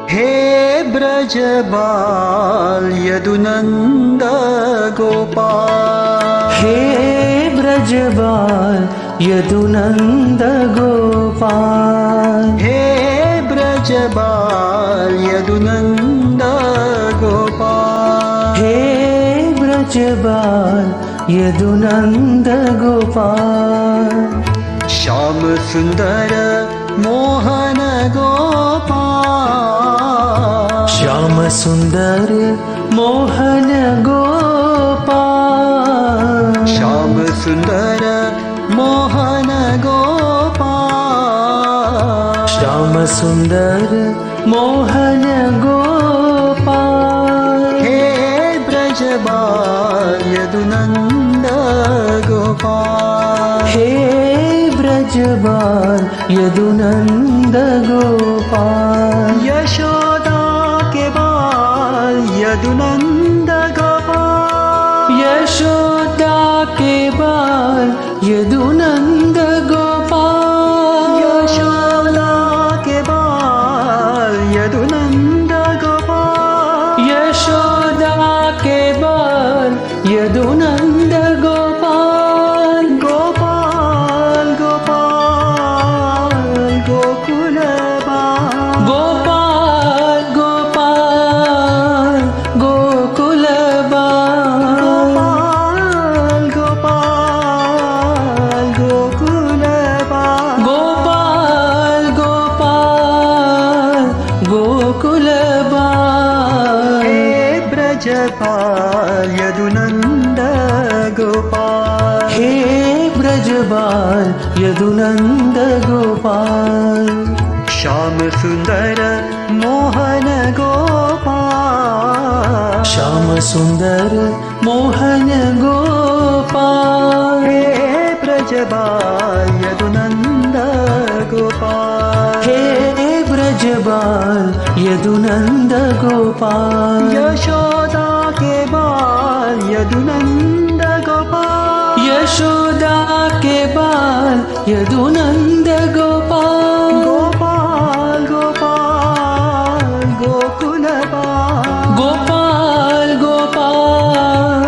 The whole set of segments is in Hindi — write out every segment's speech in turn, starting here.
हे ब्रजबाल यदुनंद गोपाल, हे ब्रजबाल यदुनंद गोपाल, हे ब्रजबाल यदुनंद गोपाल, हे ब्रजबाल यदुनंद गोपाल। श्याम सुंदर मोहन गोपाल, श्याम सुंदर मोहन गोपाल, श्याम सुंदर मोहन गोपाल, श्याम सुंदर मोहन गोपाल। हे ब्रजबाल यदुनंद गोपाल, हे ब्रजबाल यदुनंद गोपाल, यशोदा के बाल यदुनंद गोपाल, यशोदा के बाल यदुनंद गोपाल, यशोदा के बाल यदुनंद गोपाल, यशोदा के बाल यदुनंद गोपाल। गोपाल गोपाल गोकुल बाल, गोपाल गोपाल गोकुल बाल, गोपाल गोकुल बाल, गोपाल गोपाल गोकुल बाल। हे ब्रजबाल यदुनंद गोपाल, हे ब्रजबाल यदुनंद गोपाल, श्याम सुंदर मोहन गोपाल, श्याम सुंदर मोहन गोपाल, हे ब्रजबाल यदुनंद गोपाल, हे ब्रजबाल यदुनंद गोपाल, यशोदा के बाल यदुनंद गोपाल, यशोदा के बाल यदुनंद गोपाल, गोपाल गोपाल गोकुल बाल, गोपाल गोपाल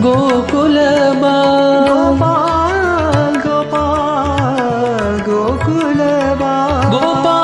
गोकुल बाल, गोपाल गोपाल गोकुल बाल, गोपाल